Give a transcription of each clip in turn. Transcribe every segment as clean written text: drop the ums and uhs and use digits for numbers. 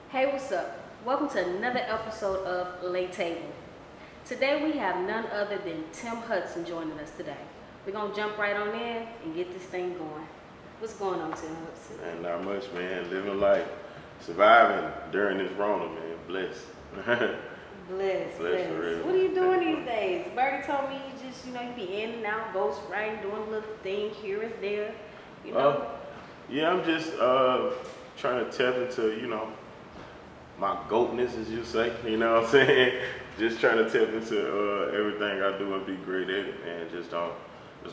Hey, what's up? Welcome to another episode of Lay Table. Today we have none other than Tim Hudson joining us today. We're going to jump right on in and get this thing going. What's going on, Tim Hudson? Man, not much, man. Living life, surviving during this Rona, man. Blessed. Bless. For real. What are you doing these days? Birdie told me you just, you be in and out, ghost writing, doing a little thing here and there, Yeah, I'm just trying to tap into, my goatness, as you say. You know what I'm saying? Just trying to tap into everything I do and be great at it, man. Just don't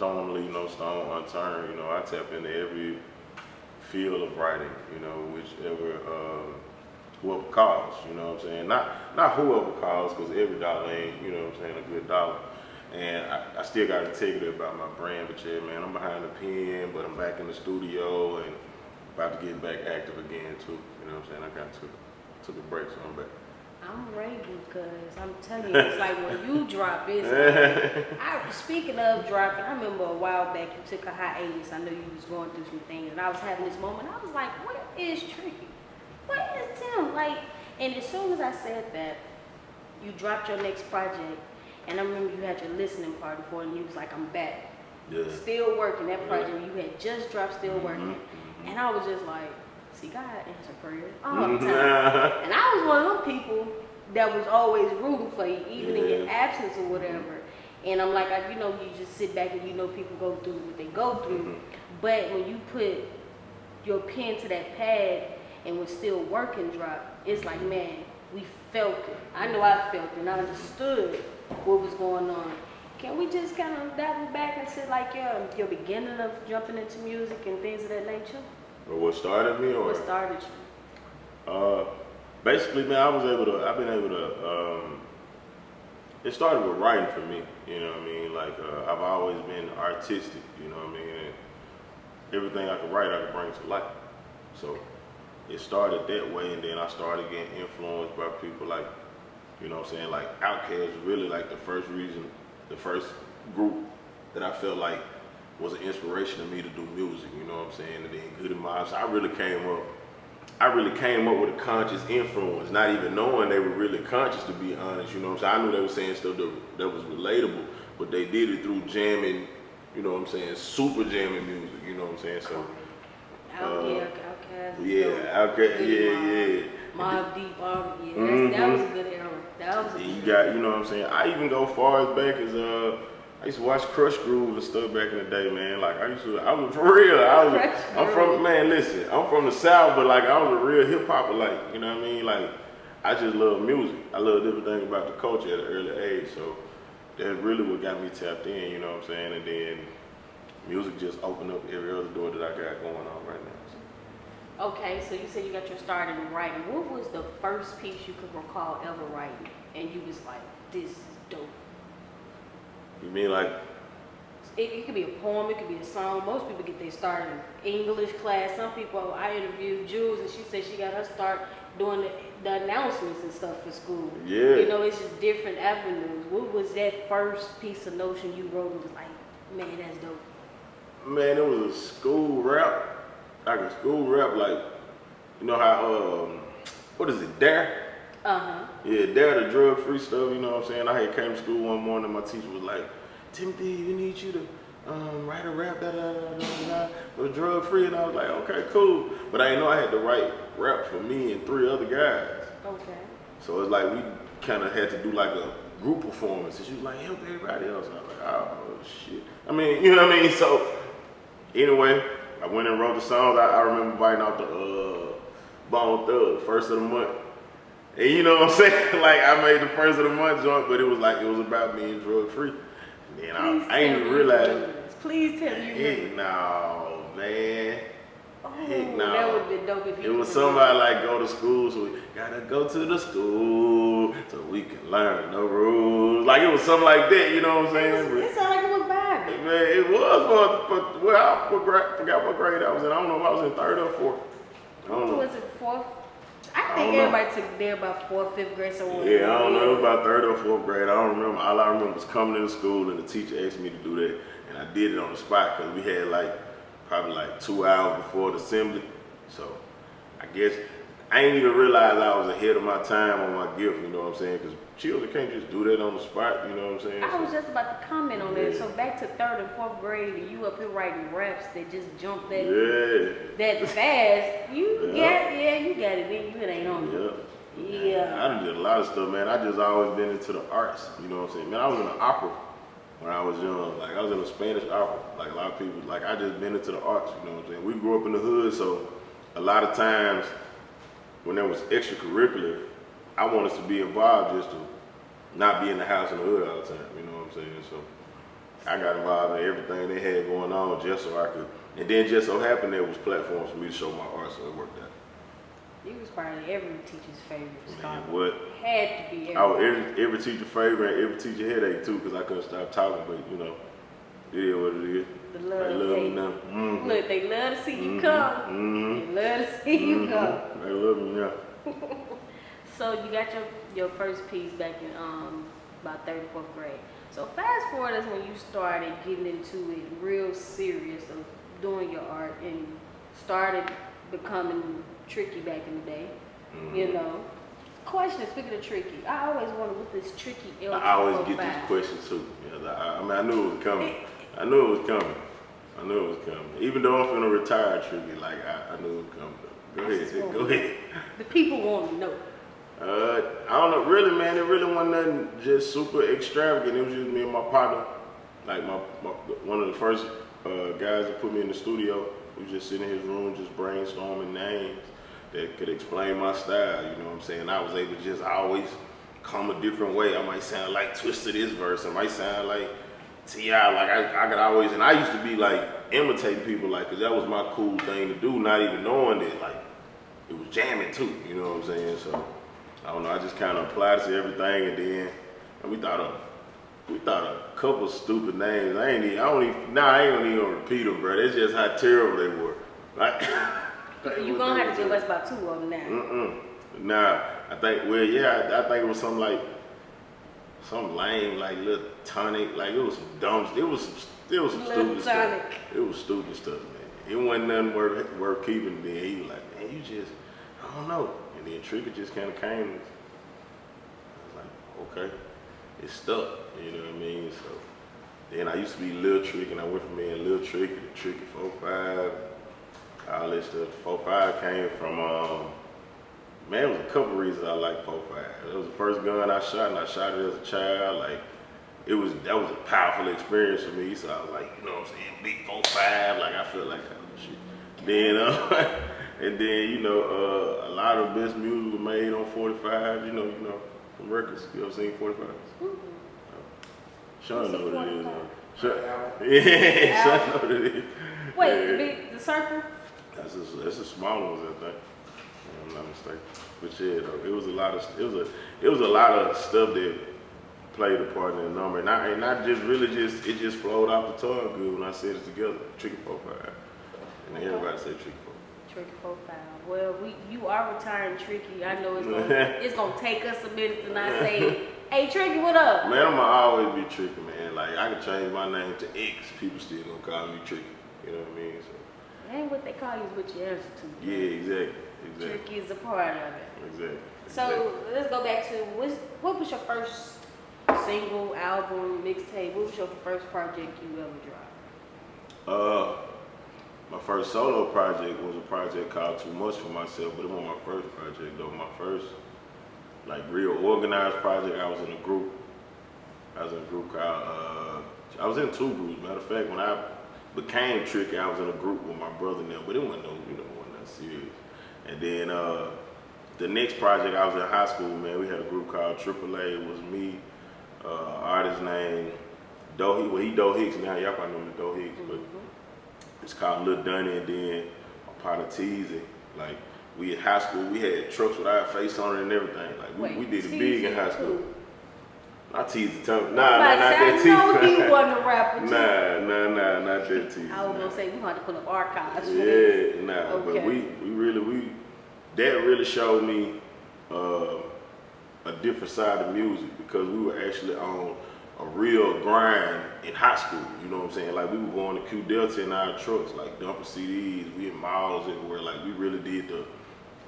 want to leave no stone unturned. I tap into every field of writing. Whichever whoever calls. You know what I'm saying? Not whoever calls, because every dollar ain't, a good dollar. And I still got integrity about my brand, but yeah, man, I'm behind the pen, but I'm back in the studio and about to get back active again too. You know what I'm saying? I took a break, so I'm back. I'm ready because I'm telling you, it's like when you drop it. Speaking of dropping, I remember a while back you took a hiatus. I know you was going through some things, and I was having this moment. I was like, "What is Tricky? What is Tim?" And as soon as I said that, you dropped your next project, and I remember you had your listening party for it, and you was like, "I'm back." Yeah. Still working that project. You had just dropped Still Working, and I was just like, see, God answer prayers all the time. And I was one of them people that was always rooting for you, even in your absence or whatever. And I'm like, you just sit back and people go through what they go through. But when you put your pen to that pad and was Still Working drop, it's like, man, we felt it. I know I felt it and I understood what was going on. Can we just kind of dabble back and say like your beginning of jumping into music and things of that nature? Or what started me, or what started you? Basically, man, I've been able to. It started with writing for me. You know what I mean? Like I've always been artistic. You know what I mean? And everything I could write, I could bring to life. So it started that way, and then I started getting influenced by people like, like Outkast was really like the first group that I felt like was an inspiration to me to do music, you know what I'm saying? And then Good in My Eyes. I really came up with a conscious influence, not even knowing they were really conscious, to be honest, you know what I'm saying? I knew they were saying stuff that was relatable, but they did it through jamming, you know what I'm saying, super jamming music, you know what I'm saying? So Outkast. Outkast, yeah. Mobb Deep, that was a good era. You got, you know what I'm saying? I even go far as back as I used to watch Crush Groove and stuff back in the day, man. Like I'm from the South, but like I was a real hip hopper, like, you know what I mean? Like I just love music. I love different things about the culture at an early age. So that's really what got me tapped in, you know what I'm saying? And then music just opened up every other door that I got going on right now. Okay, so you said you got your start in writing. What was the first piece you could recall ever writing? And you was like, this is dope. You mean like? It could be a poem, it could be a song. Most people get their start in English class. Some people, I interviewed Jules, and she said she got her start doing the announcements and stuff for school. Yeah. It's just different avenues. What was that first piece of notion you wrote and was like, man, that's dope? Man, it was a school rap. Like a school rap, like, you know how, what is it, Dare? Yeah, Dare, the drug-free stuff, you know what I'm saying? I had came to school one morning, my teacher was like, Timothy, we need you to write a rap, but drug-free, and I was like, okay, cool. But I didn't know I had to write rap for me and 3 other guys. Okay. So it's like we kind of had to do like a group performance, and she was like, help everybody else. And I was like, oh, shit. I mean, you know what I mean? So, anyway, I went and wrote the songs. I remember biting out the Bone Thug, first of the month. And you know what I'm saying? Like, I made the first of the month joint, but it was about being drug free. And then I ain't even realized. Please tell me. Heck no, man. Oh, heck no. That would have been dope if you. It was somebody like go to school, so we gotta go to the school so we can learn the rules. Like it was something like that, you know what I'm saying? It sounded like it was vibing. Man, it was for I forgot what grade I was in. I don't know if I was in 3rd or 4th. I don't know. Was it 4th? I think everybody took there about 4th, 5th grade somewhere. Yeah, I don't know. It was about 3rd or 4th grade. I don't remember. All I remember was coming into school and the teacher asked me to do that, and I did it on the spot because we had probably 2 hours before the assembly. So I guess I ain't even realize I was ahead of my time on my gift, you know what I'm saying? Because children can't just do that on the spot, you know what I'm saying? I was just about to comment on that. So back to 3rd and 4th grade, and you up here writing raps that just jump that fast. You got it. Then you ain't on it. Yeah. I done did a lot of stuff, man. I just always been into the arts, you know what I'm saying? Man, I was in the opera when I was young. Like, I was in a Spanish opera. Like, a lot of people, like, I just been into the arts, you know what I'm saying? We grew up in the hood, so a lot of times when there was extracurricular, I wanted to be involved just to not be in the house in the hood all the time, you know what I'm saying? So I got involved in everything they had going on just so I could, and then just so happened there was platforms for me to show my art, so it worked out. You was probably every teacher's favorite. Man, what? Had to be. I was every teacher favorite, and every teacher headache too, because I couldn't stop talking. But you know, it is what it is. The love, they love me now. Mm-hmm. Look, they love to see you come. Mm-hmm. They love to see you come. They love me now. So you got your first piece back in about 3rd or 4th grade. So fast forward is when you started getting into it real serious of doing your art and started becoming tricky back in the day. Mm-hmm. You know. Question, speaking of tricky, I always wonder what this tricky L245. I always get this question too. Yeah, I mean, I knew it was coming. I knew it was coming. Even though I'm finna retire tricky, like I knew it was coming. Go ahead. The people want to know. I don't know, really, man. It really wasn't nothing just super extravagant. It was just me and my partner. Like my one of the first guys that put me in the studio. We was just sitting in his room, just brainstorming names that could explain my style. You know what I'm saying? I was able to just always come a different way. I might sound like Twista this verse. I might sound like T.I. Like I could always, and I used to be like imitating people, like, cause that was my cool thing to do, not even knowing that like it was jamming too. You know what I'm saying? So I don't know. I just kind of applied it to everything, and then we thought a couple stupid names. I ain't gonna even repeat them, bro. That's just how terrible they were. Like, you're gonna have to give us about 2 of them now. Nah, I think it was something like some lame, like little tonic, like it was some dumb, it was some stupid stuff. It was stupid stuff, man. It wasn't nothing worth keeping. Then he was like, man, you just, I don't know. And then Tricky just kind of came. I was like, okay, it stuck. You know what I mean? So then I used to be Lil Trick, and I went from being Lil Tricky to Tricky 4-5. All this stuff. 4-5 came from, man, it was a couple reasons I like 4-5. It was the first gun I shot, and I shot it as a child. Like, that was a powerful experience for me. So I was like, you know what I'm saying, big 4-5. Like, I feel like that shit. Then, and then, you know, a lot of best music was made on 45. You know, from records. You ever seen 45s? Mm-hmm. Sean know what it is. Yeah, Sean know what it is. Wait, the circle? That's the small ones, I think. If I'm not mistaken. But yeah, though, it was a lot of stuff that played a part in the number, and I just really it just flowed off the tongue good when I said it together. Tricky 4-5, and everybody said Tricky 4. Tricky 4-5. Well, you are retiring Tricky. I know it's gonna take us a minute to not say, hey Tricky, what up? Man, I'ma always be Tricky, man. Like I could change my name to X, people still gonna call me Tricky. You know what I mean? So. And what they call you is what you answer to. Yeah, exactly. Tricky is a part of it. Exactly. So let's go back to what was your first single, album, mixtape? What was your first project you ever dropped? My first solo project was a project called Too Much for Myself, but it wasn't my first project though. My first like real organized project, I was in a group. I was in a group called I was in 2 groups. Matter of fact, when I became Tricky, I was in a group with my brother now, but it wasn't wasn't that serious. And then the next project, I was in high school, man. We had a group called AAA. It was me, artist named Doe. Well, he Doe Hicks now. Y'all probably know him as Doe Hicks, but it's called Lil Dunny. And then my partner Teasy. Like we in high school, we had trucks with our face on it and everything. Like we did it big in high school. Not Teasy, nah, not that Teasy. I know he wasn't a rapper. Nah, not that Teasy. I was gonna say we had to put up archives. Yeah, but that really showed me a different side of music because we were actually on a real grind in high school. You know what I'm saying? Like we were going to Q Delta in our trucks, like dumping CDs. We in malls everywhere. Like we really did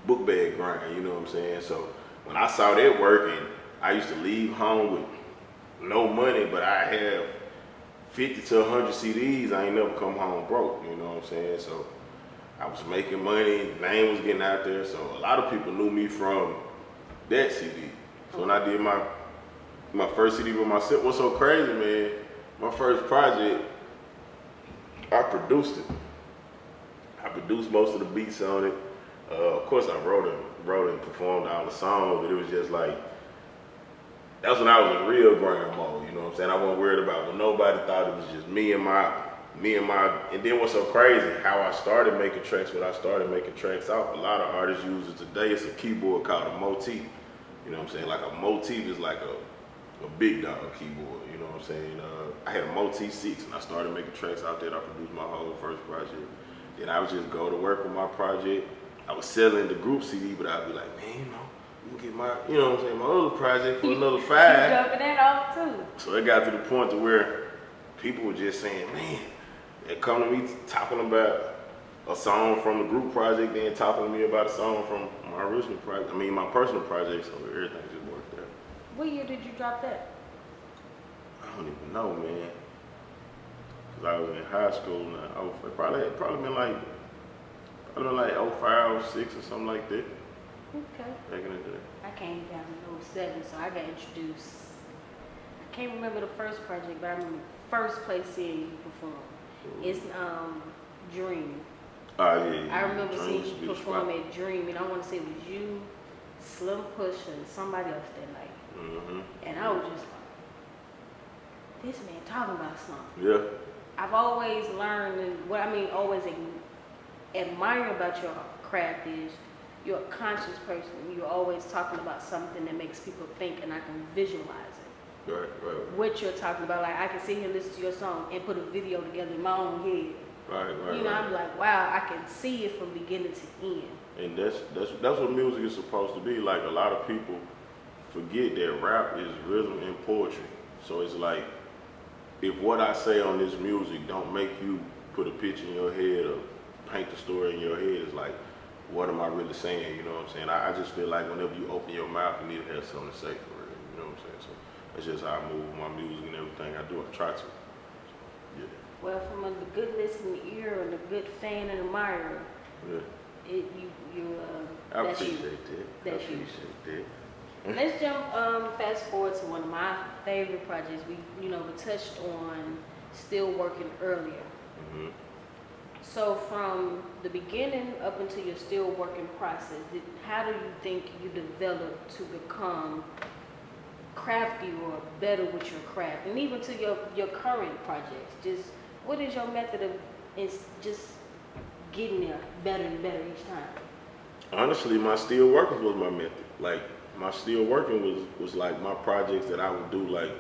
book bag grind, you know what I'm saying? So when I saw that working, I used to leave home with no money, but I have 50 to 100 CDs. I ain't never come home broke, you know what I'm saying? So I was making money, name was getting out there, so a lot of people knew me from that CD. So when I did my first CD with myself, what's so crazy, man, my first project, I produced it. I produced most of the beats on it. Of course, I wrote and performed all the songs, but it was just like, that's when I was in real grind mode, you know what I'm saying? I wasn't worried about what nobody thought. It was just me and my, and then what's so crazy, how I started making tracks, when I started making tracks out, a lot of artists use it today. It's a keyboard called a motif. You know what I'm saying? Like a motif is like a big dog keyboard, you know what I'm saying? I had a Motif 6 and I started making tracks out there. I produced my whole first project. Then I would just go to work with my project. I was selling the group CD, but I'd be like, man, you know, you can get my, you know what I'm saying, my other project for another $5. You dumping that off too. So it got to the point to where people were just saying, man, they come to me talking about a song from the group project, then talking to me about a song from my original project, my personal project, so everything just worked out. What year did you drop that? I don't even know, man. Cause I was in high school now. Probably been like 05, 06 or something like that. Okay. Back in the day. I came down in 07, so I got introduced. I can't remember the first project, but I remember the first place seeing you perform. It's Dream. Yeah. I remember Dream seeing you perform at Dream, and I want to say it was you, Slim Push, and somebody else that night. Mm-hmm. And I was just like, this man talking about something. Yeah. I've always learned, and always admire about your craft is you're a conscious person. You're always talking about something that makes people think, and I can visualize it. Right. What you're talking about, like I can sit here and listen to your song and put a video together in my own head. Right. You know, I'm like, wow, I can see it from beginning to end. And that's what music is supposed to be. Like a lot of people forget that rap is rhythm and poetry. So it's like, if what I say on this music don't make you put a picture in your head or paint the story in your head, it's like, what am I really saying? You know what I'm saying? I just feel like whenever you open your mouth, you need to have something to say for it. You know what I'm saying? So that's just how I move with my music and everything I do. I try to. Yeah. Well, from the good listening ear and the good fan and admirer, Yeah. I that's appreciate you. that. That's I appreciate that. Let's jump fast forward to one of my favorite projects. We touched on Still Working earlier. Mm-hmm. So from the beginning up until your still working process, how do you think you developed to become crafty or better with your craft? And even to your current projects, just what is your method of just getting there better and better each time? Honestly, my still working was my method. Like my still working was like my projects that I would do, like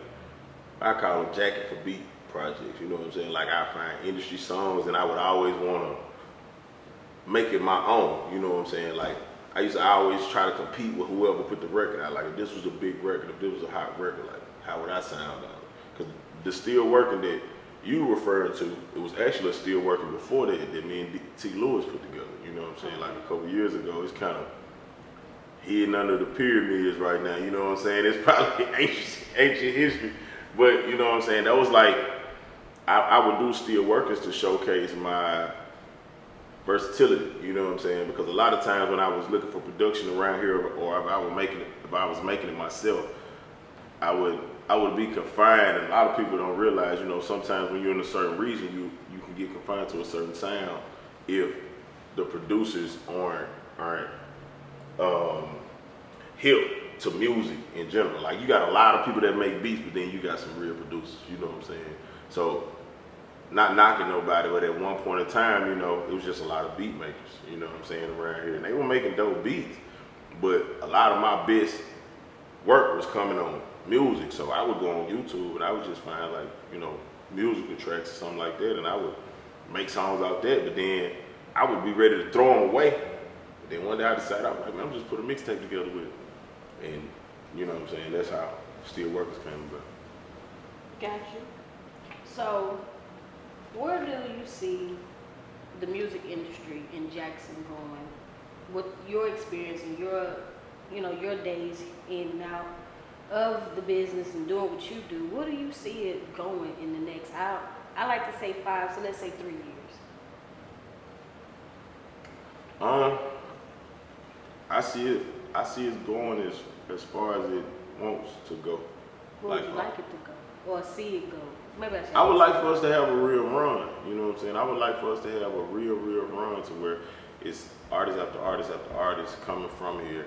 I call them jacket for beat projects, you know what I'm saying? Like I find industry songs and I would always want to make it my own, you know what I'm saying? Like I always try to compete with whoever put the record out. Like if this was a big record, if this was a hot record, like how would I sound on it? Because the still working that you referring to, it was actually a still working before that me and T. Lewis put together, you know what I'm saying? Like a couple years ago. It's kind of hidden under the pyramids right now, you know what I'm saying? It's probably ancient history, but you know what I'm saying? That was like, I would do still workers to showcase my versatility, you know what I'm saying? Because a lot of times when I was looking for production around here, or if I was making it myself, I would be confined. And a lot of people don't realize, you know, sometimes when you're in a certain region, you can get confined to a certain sound if the producers aren't hip to music in general. Like you got a lot of people that make beats, but then you got some real producers, you know what I'm saying? So not knocking nobody, but at one point in time, you know, it was just a lot of beat makers, you know what I'm saying, around here. And they were making dope beats, but a lot of my best work was coming on music. So I would go on YouTube and I would just find like, you know, musical tracks or something like that, and I would make songs out there, but then I would be ready to throw them away. But then one day I decided, I'm like, man, I'm just put a mixtape together with it. And you know what I'm saying, that's how Still Workers came about. Got you. So where do you see the music industry in Jackson going with your experience and your days in and out of the business and doing what you do, what do you see it going in the next? I like to say 5, so let's say 3 years. I see it going as far as it wants to go. Where would you like it to go, or see it go? Maybe I would like for us to have a real run. You know what I'm saying? I would like for us to have a real run to where it's artist after artist after artist coming from here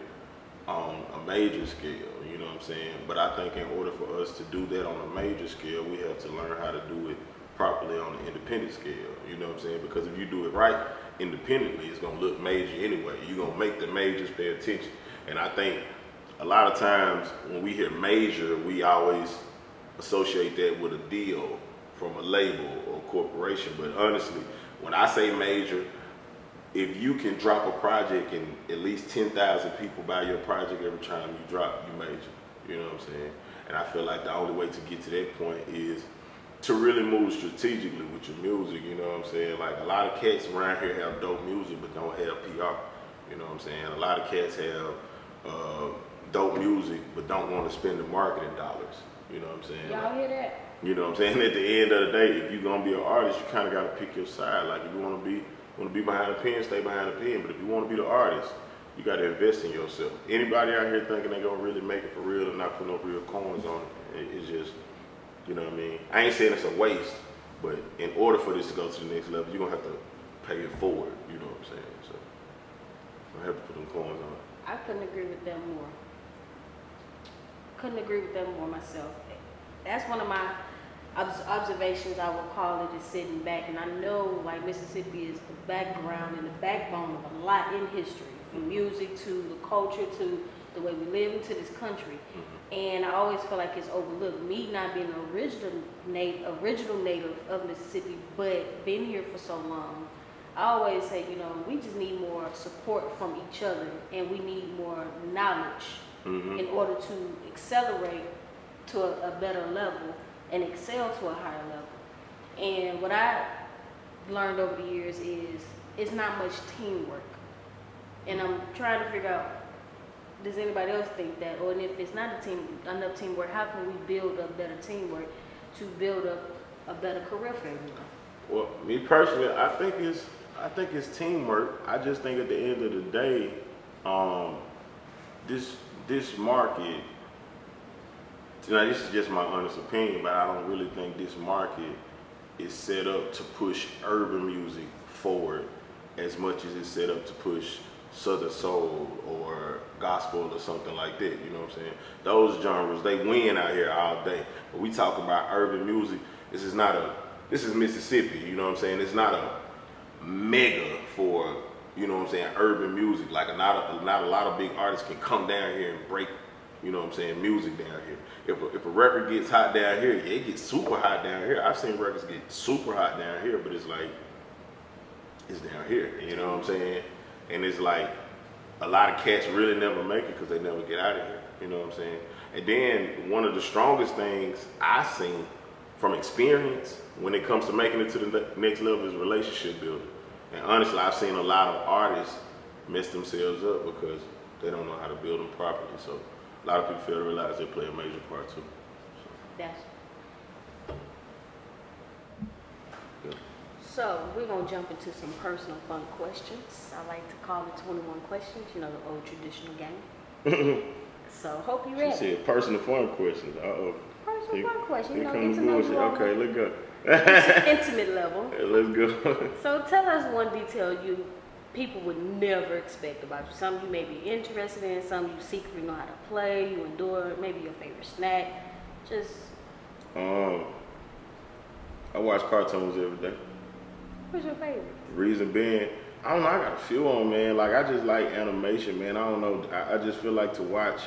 on a major scale. You know what I'm saying? But I think in order for us to do that on a major scale, we have to learn how to do it properly on an independent scale. You know what I'm saying? Because if you do it right independently, it's gonna look major anyway. You're gonna make the majors pay attention. And I think a lot of times when we hear major, we always associate that with a deal from a label or corporation. But honestly, when I say major, if you can drop a project and at least 10,000 people buy your project every time you drop, you major. You know what I'm saying? And I feel like the only way to get to that point is to really move strategically with your music. You know what I'm saying? Like a lot of cats around here have dope music but don't have PR. You know what I'm saying? A lot of cats have dope music but don't want to spend the marketing dollars. You know what I'm saying? Y'all hear that? You know what I'm saying? At the end of the day, if you're gonna be an artist, you kind of got to pick your side. Like if you want to be behind the pen, stay behind the pen. But if you want to be the artist, you got to invest in yourself. Anybody out here thinking they gonna really make it for real and not put no real coins on it, it's just, you know what I mean? I ain't saying it's a waste, but in order for this to go to the next level, you're gonna have to pay it forward. You know what I'm saying? So I have to put them coins on it. I couldn't agree with them more. Couldn't agree with them more myself. That's one of my observations, I would call it, is sitting back. And I know like Mississippi is the background and the backbone of a lot in history, from music to the culture to the way we live into this country. And I always feel like it's overlooked. Me not being an original native of Mississippi, but been here for so long, I always say, we just need more support from each other, and we need more knowledge in order to accelerate to a better level and excel to a higher level. And what I learned over the years is it's not much teamwork. And I'm trying to figure out, does anybody else think that? Or if it's not enough teamwork, how can we build up better teamwork to build up a better career for everyone? Well, me personally, I think it's teamwork. I just think at the end of the day, this market, this is just my honest opinion, but I don't really think this market is set up to push urban music forward as much as it's set up to push Southern soul or gospel or something like that. You know what I'm saying? Those genres, they win out here all day. But we talk about urban music. This is Mississippi. You know what I'm saying? It's not a mega for, you know what I'm saying, urban music. Like not a lot of big artists can come down here and break, you know what I'm saying, music down here. If a record gets hot down here, yeah, it gets super hot down here. I've seen records get super hot down here, but it's like, it's down here. You know what I'm saying? And it's like a lot of cats really never make it because they never get out of here. You know what I'm saying? And then one of the strongest things I've seen from experience when it comes to making it to the next level is relationship building. And honestly, I've seen a lot of artists mess themselves up because they don't know how to build them properly. So a lot of people fail to realize they play a major part too. So we're going to jump into some personal fun questions. I like to call it 21 questions, the old traditional game. So hope you're ready. She said personal fun questions. Uh-oh. Personal fun questions. Get to know bullshit. you all. Okay, let's go. Intimate level. Let's go. So tell us one detail people would never expect about you. Some you may be interested in, some you secretly know how to play, you endure, maybe your favorite snack. Just I watch cartoons every day. What's your favorite? Reason being, I don't know, I got a few on, man. Like, I just like animation, man. I don't know, I just feel like to watch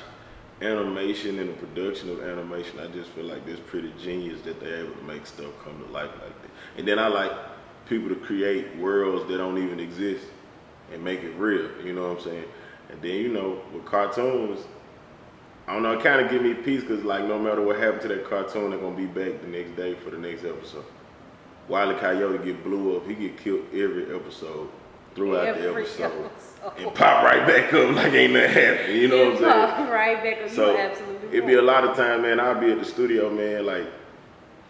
animation and the production of animation, I just feel like it's pretty genius that they're able to make stuff come to life like that. And then I like people to create worlds that don't even exist and make it real, you know what I'm saying? And then, with cartoons, I don't know, it kind of give me peace because, like, no matter what happened to that cartoon, they're going to be back the next day for the next episode. Wile E. Coyote get blew up, he get killed every episode. throughout the episode. And pop right back up like ain't nothing happened. You know what I'm saying? Pop right back up. So You absolutely it be a lot of time, man. I'll be at the studio, man, like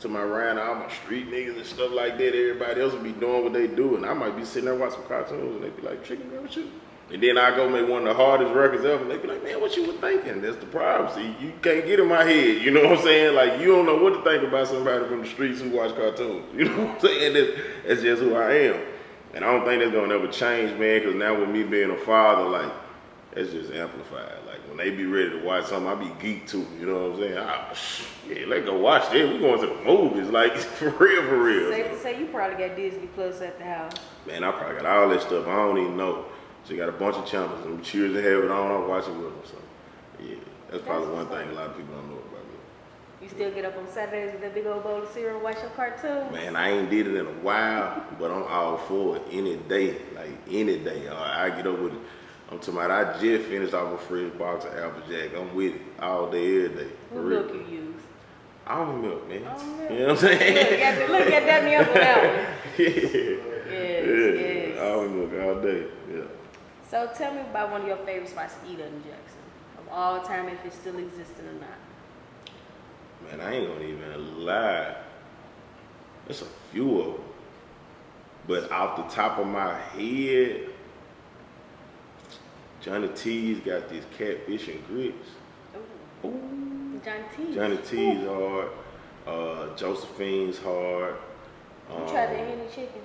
to my round, all my street niggas and stuff like that. Everybody else will be doing what they do, and I might be sitting there watching cartoons, and they be like, "Chicken, man, what you?" And then I go make one of the hardest records ever, and they be like, "Man, what you was thinking?" That's the problem. See, you can't get in my head. You know what I'm saying? Like you don't know what to think about somebody from the streets who watch cartoons. You know what I'm saying? That's just who I am. And I don't think that's gonna ever change, man, because now with me being a father, like, it's just amplified. Like, when they be ready to watch something, I be geeked too, you know what I'm saying? Yeah, let's go watch this. We going to the movies, like, for real, for real. Safe to say you probably got Disney Plus at the house. Man, I probably got all that stuff. I don't even know. She got a bunch of channels, and cheers to have it on. I'm watching with them, so, yeah. That's probably one thing a lot of people don't know about me. You still get up on Saturdays with that big old bowl of cereal and watch your cartoon? Man, I ain't did it in a while, but I'm all for it any day. Like, any day. I get up with it. I'm talking about, I just finished off a fresh box of Apple Jack. I'm with it all day, every day. What milk you use? Almond milk, man. Almond milk. You know what I'm saying? Look at that milk on that one. Yeah. Yes. Almond milk all day, yeah. So tell me about one of your favorite spots to eat in Jackson. Of all time, if it's still existing or not. Man, I ain't gonna even lie. There's a few of them. But off the top of my head, Johnny T's got this catfish and grits. Ooh. Johnny T's. Johnny T's hard. Josephine's hard. You tried the henny chicken?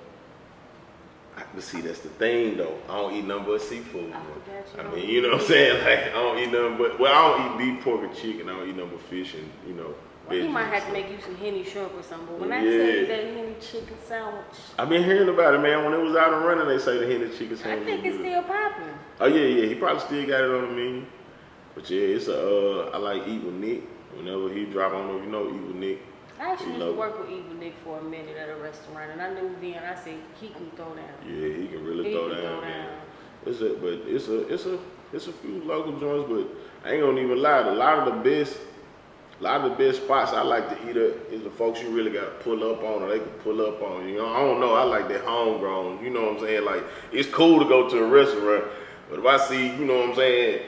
But see, that's the thing though. I don't eat nothing but seafood. I mean, you know what I'm saying? Like, I don't eat nothing but, well, I don't eat beef, pork, or chicken. I don't eat nothing but fish and, you know, well, you might have to make you some henny shrimp or something. But when I tell you that henny chicken sandwich. I've been hearing about it, man. When it was out and running, they say the henny chicken sandwich. I think it's still popping. Oh, yeah. He probably still got it on the menu. But yeah, it's I like Eat with Nick. Whenever he drop on, you know, Eat with Nick. I actually used to work with Eat with Nick for a minute at a restaurant, and I knew then, I said, he can throw down. Yeah, he can really throw down, man. It's a few local joints, but I ain't gonna even lie. A lot of the best spots I like to eat at is the folks you really gotta pull up on, or they can pull up on. You know, I don't know. I like that homegrown. You know what I'm saying? Like, it's cool to go to a restaurant, but if I see, you know what I'm saying,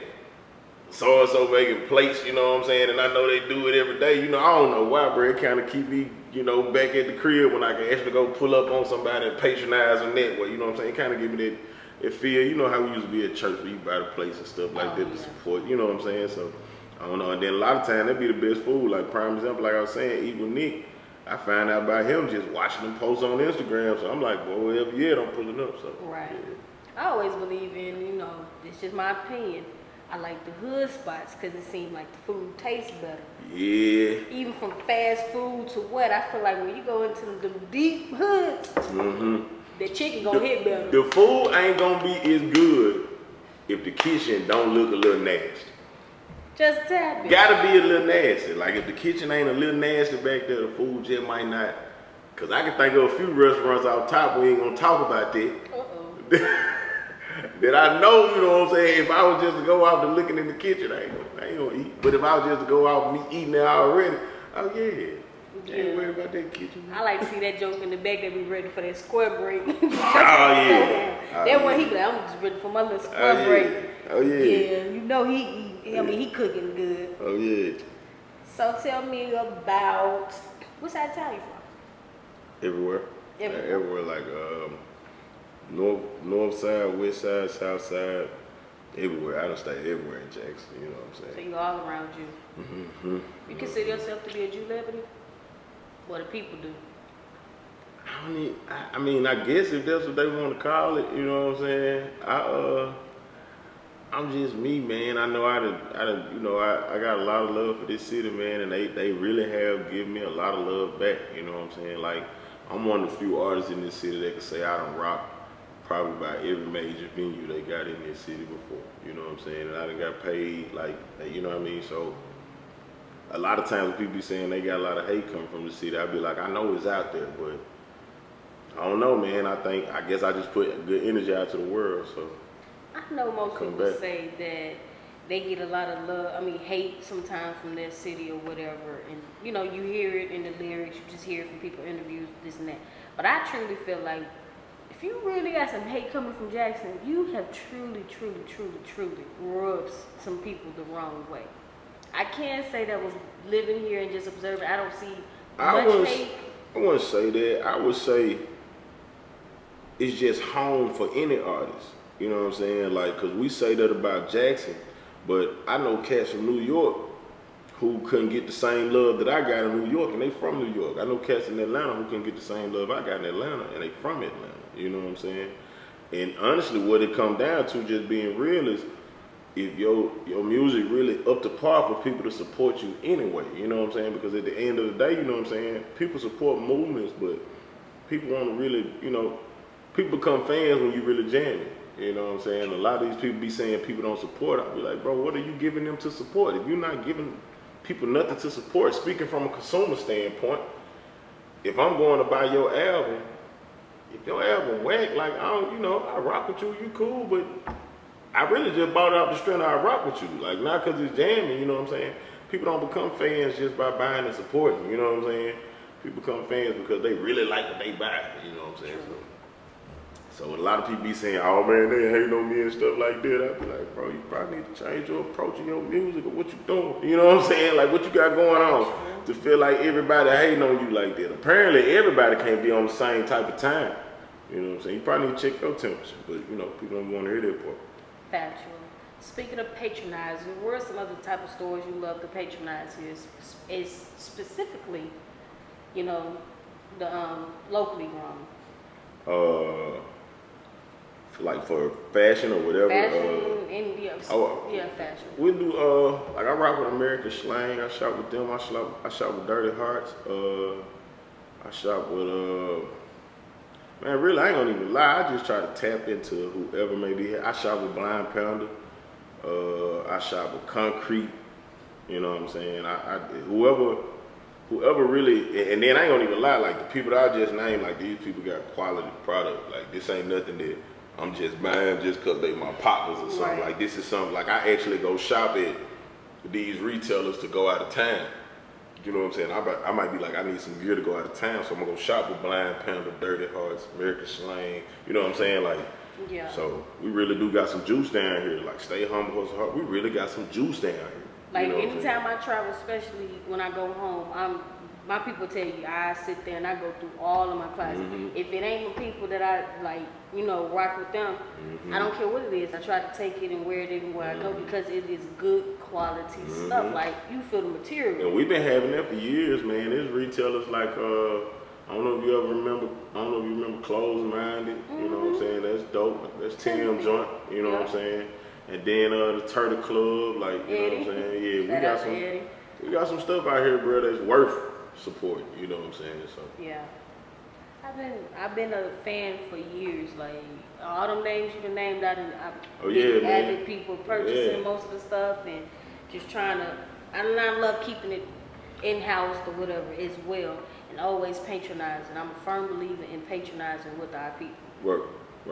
so and so making plates, you know what I'm saying, and I know they do it every day, you know, I don't know why, bro. It kind of keep me, you know, back at the crib when I can actually go pull up on somebody and patronize them that way, you know what I'm saying? It kind of give me that feel, you know how we used to be at church where you buy the plates and stuff like that to support, you know what I'm saying? So, I don't know. And then a lot of times that be the best food. Like, prime example, like I was saying, Eat with Nick, I found out about him just watching him post on Instagram. So I'm like, boy, whatever, yeah, I'm pulling up. So, right. Yeah. I always believe in, you know, it's just my opinion. I like the hood spots because it seems like the food tastes better. Yeah. Even from fast food to what, I feel like when you go into the deep hoods, the chicken gonna hit better. The food ain't gonna be as good if the kitchen don't look a little nasty. Just tap it. Gotta be a little nasty. Like, if the kitchen ain't a little nasty back there, the food just might not. Cause I can think of a few restaurants out top, we ain't gonna talk about that. That I know, you know what I'm saying, if I was just to go out and looking in the kitchen, I ain't gonna eat. But if I was just to go out and eating there already, oh yeah. Ain't worried about that kitchen. I like to see that joke in the back that be ready for that square break. Oh yeah. That one he be like, I'm just ready for my little square break. Oh yeah. Yeah, you know he cooking good. Oh yeah. So tell me about, what side of town you from? Everywhere. Everywhere, like north side, west side, south side, everywhere. I done stay everywhere in Jackson, you know what I'm saying? So you all around you. You consider yourself to be a Jew-liberty? What do people do? I mean, I guess if that's what they want to call it, you know what I'm saying? I'm just me, man. I know I got a lot of love for this city, man, and they really have given me a lot of love back, you know what I'm saying? Like, I'm one of the few artists in this city that can say I done rock probably about every major venue they got in this city before, you know what I'm saying? And I done got paid, like, you know what I mean? So, a lot of times when people be saying they got a lot of hate coming from the city, I be like, I know it's out there, but I don't know, man. I guess I just put good energy out to the world, so. I know most people say that they get a lot of hate sometimes from their city or whatever, and you know, you hear it in the lyrics, you just hear it from people, interviews, this and that. But I truly feel like if you really got some hate coming from Jackson, you have truly rubbed some people the wrong way. I can't say that was living here and just observing. I don't see much hate. I wouldn't say that. I would say it's just home for any artist. You know what I'm saying? Like, cause we say that about Jackson, but I know cats from New York who couldn't get the same love that I got in New York, and they from New York. I know cats in Atlanta who couldn't get the same love I got in Atlanta, and they from Atlanta. You know what I'm saying? And honestly, what it come down to, just being real, is if your music really up to par for people to support you anyway. You know what I'm saying? Because at the end of the day, you know what I'm saying, people support movements, but people want to really, you know, people become fans when you really jamming. You know what I'm saying? A lot of these people be saying people don't support. I'll be like, bro, what are you giving them to support? If you're not giving people nothing to support, speaking from a consumer standpoint, if I'm going to buy your album, if your album whack, like, I don't, you know, I rock with you, you cool, but I really just bought it off the strength I rock with you. Like, not because it's jamming, you know what I'm saying? People don't become fans just by buying and supporting, you know what I'm saying? People become fans because they really like what they buy, you know what I'm saying? So a lot of people be saying, oh man, they hate on me and stuff like that. I be like, bro, you probably need to change your approach in your music or what you doing. You know what I'm saying? Like, what you got going on to feel like everybody hating on you like that. Apparently, everybody can't be on the same type of time. You know what I'm saying? You probably need to check your temperature, but you know, people don't want to hear that part. Factual. Speaking of patronizing, what are some other type of stores you love to patronize here? Is specifically, you know, the locally grown. Like for fashion or whatever. Fashion, yeah, fashion. We do like I rock with American Slang. I shop with them. I shop with Dirty Hearts. I shop with man, really, I ain't gonna even lie. I just try to tap into whoever may be here. I shop with Blind Pounder. I shop with Concrete. You know what I'm saying? I whoever really, and then I ain't gonna even lie. Like the people that I just named, like these people got quality product. Like this ain't nothing that I'm just buying just because they my partners or something. Right. Like this is something, like I actually go shop at these retailers to go out of town. You know what I'm saying? I might be like, I need some gear to go out of town, so I'm gonna go shop with Blind Panda, Dirty Hearts, American Slang. You know what I'm saying? Like, yeah. So we really do got some juice down here. Like, stay humble, hustle hard. We really got some juice down here. Like, you know, anytime I travel, especially when I go home, my people tell you, I sit there and I go through all of my classes. Mm-hmm. If it ain't the people that I like, you know, rock with them, I don't care what it is. I try to take it and wear it everywhere I go because it is good quality stuff. Like, you feel the material. And we've been having that for years, man. There's retailers like, I don't know if you ever remember, Closed Minded. You know what I'm saying? That's dope. That's Tim joint. You know what I'm saying? And then the Turtle Club, like, you know what I'm saying? Yeah, we got some stuff out here, bro, that's worth supporting. You know what I'm saying? So yeah. I've been a fan for years. Like all them names you named, I've been avid people purchasing most of the stuff and just trying to. I love keeping it in house or whatever as well, and always patronizing. I'm a firm believer in patronizing with our people. Right.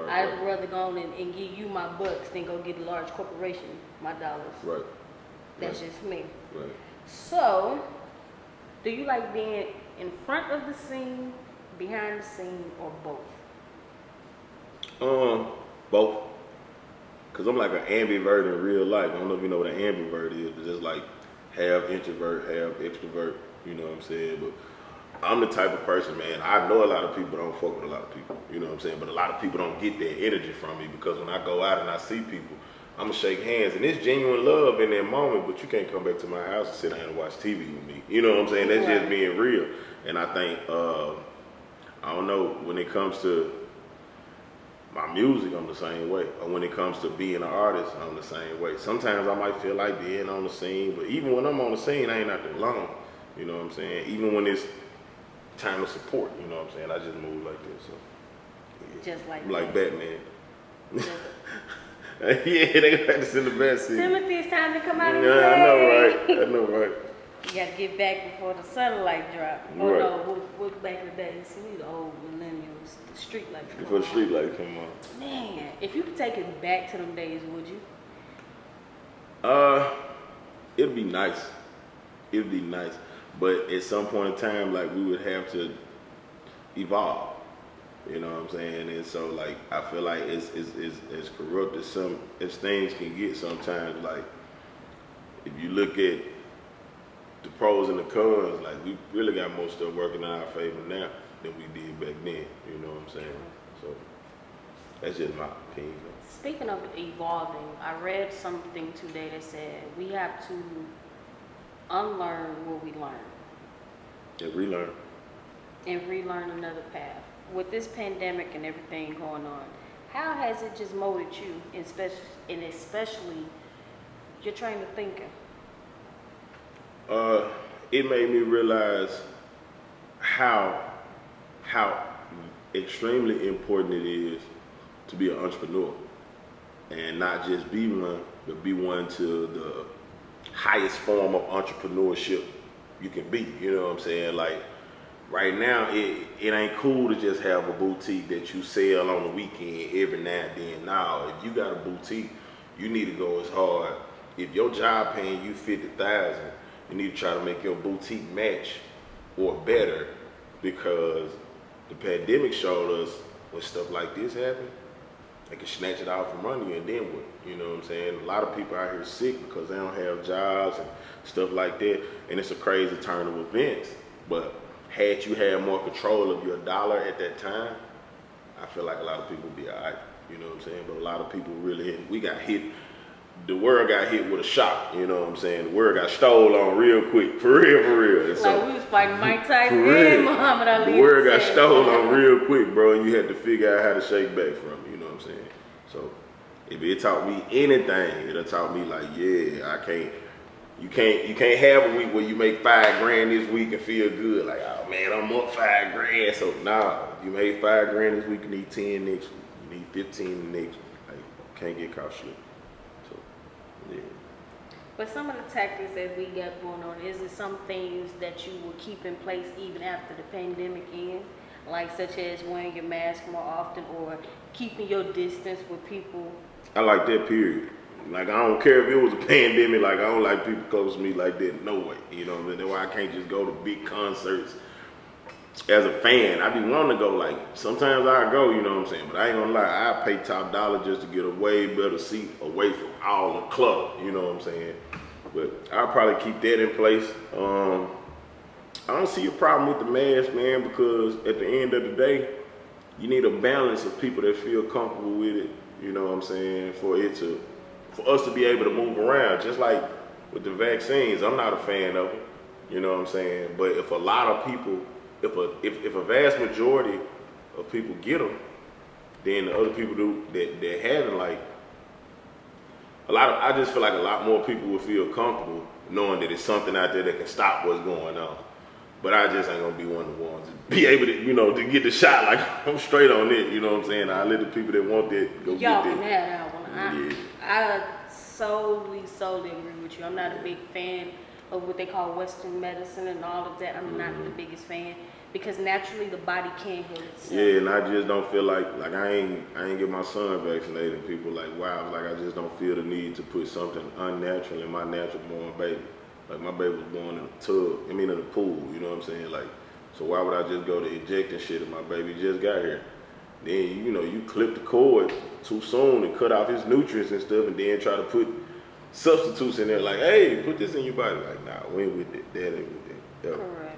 I'd rather go on and give you my bucks than go get a large corporation my dollars. Right. That's just me. Right. So, do you like being in front of the scene, behind the scene, or both? Both. Cause I'm like an ambivert in real life. I don't know if you know what an ambivert is. It's just like half introvert, half extrovert. You know what I'm saying? But I'm the type of person, man. I know a lot of people don't fuck with a lot of people. You know what I'm saying? But a lot of people don't get that energy from me because when I go out and I see people, I'm gonna shake hands, and it's genuine love in that moment, but you can't come back to my house and sit down and watch TV with me. You know what I'm saying? That's just being real. And I think, I don't know, when it comes to my music, I'm the same way. Or when it comes to being an artist, I'm the same way. Sometimes I might feel like being on the scene, but even when I'm on the scene, I ain't out there long. You know what I'm saying? Even when it's time to support, you know what I'm saying? I just move like this. So, yeah. Just like Batman. Yeah, they got to send the best scene. Timothy, it's time to come out of the way. I know, right? You got to get back before the sunlight drop. Oh right. No, we're back in the day. See, we the old millennials. The street lights come on. Before the street lights come on. Man, if you could take it back to them days, would you? It'd be nice. It'd be nice. But at some point in time, like, we would have to evolve. You know what I'm saying? And so like I feel like it's as corrupt as things can get sometimes. Like if you look at the pros and the cons, like we really got more stuff working in our favor now than we did back then. You know what I'm saying? So that's just my opinion. Speaking of evolving, I read something today that said we have to unlearn what we learned. And relearn. And relearn another path. With this pandemic and everything going on, how has it just molded you, especially your train of thinking? It made me realize how extremely important it is to be an entrepreneur, and not just be one, but be one to the highest form of entrepreneurship you can be. You know what I'm saying? Like right now, it ain't cool to just have a boutique that you sell on the weekend every now and then. Now, if you got a boutique, you need to go as hard. If your job paying you $50,000, you need to try to make your boutique match or better, because the pandemic showed us when stuff like this happen, they can snatch it out from under you, and then what? You know what I'm saying? A lot of people out here sick because they don't have jobs and stuff like that, and it's a crazy turn of events. But had you had more control of your dollar at that time, I feel like a lot of people would be all right. You know what I'm saying? But a lot of people really we got hit. The world got hit with a shock, you know what I'm saying? The world got stole on real quick, for real, for real. And like so, we was fighting Mike Tyson and Muhammad Ali. The world got stole on real quick, bro, and you had to figure out how to shake back from it, you know what I'm saying? So, if it taught me anything, it'll taught me like, yeah, you can't have a week where you make $5,000 this week and feel good, like, oh man, I'm up $5,000. So nah, you made $5,000 this week, you need 10 next week, you need 15 next week. Like, can't get caught slipping. Yeah. But some of the tactics that we got going on, is it some things that you will keep in place even after the pandemic ends? Like such as wearing your mask more often or keeping your distance with people? I like that, period. Like, I don't care if it was a pandemic, like, I don't like people close to me like that, no way. You know what I mean? That's why I can't just go to big concerts. As a fan, I be wanting to go, like, sometimes I go, you know what I'm saying? But I ain't gonna lie, I pay top dollar just to get a way better seat away from all the clutter, you know what I'm saying? But I'll probably keep that in place. I don't see a problem with the mask, man, because at the end of the day, you need a balance of people that feel comfortable with it, you know what I'm saying, for us to be able to move around. Just like with the vaccines, I'm not a fan of it, you know what I'm saying? But if a lot of people, if a vast majority of people get them, then the other people that haven't, like, I just feel like a lot more people will feel comfortable knowing that it's something out there that can stop what's going on. But I just ain't gonna be one of the ones to be able to, to get the shot. Like, I'm straight on it, you know what I'm saying? I let the people that want that go get that. Y'all can have that one. I solely agree with you. I'm not a big fan of what they call Western medicine and all of that. I'm not the biggest fan, because naturally the body can't heal itself. Yeah, and I just don't feel like I ain't get my son vaccinated. And people like, wow, like, I just don't feel the need to put something unnatural in my natural born baby. Like, my baby was born in a tub, in the pool, you know what I'm saying? Like, so why would I just go to injecting shit if my baby just got here? Then, you clip the cord too soon and cut off his nutrients and stuff, and then try to put substitutes in there like, hey, put this in your body. Like, nah, we ain't with it. That ain't with it. Yep. Correct.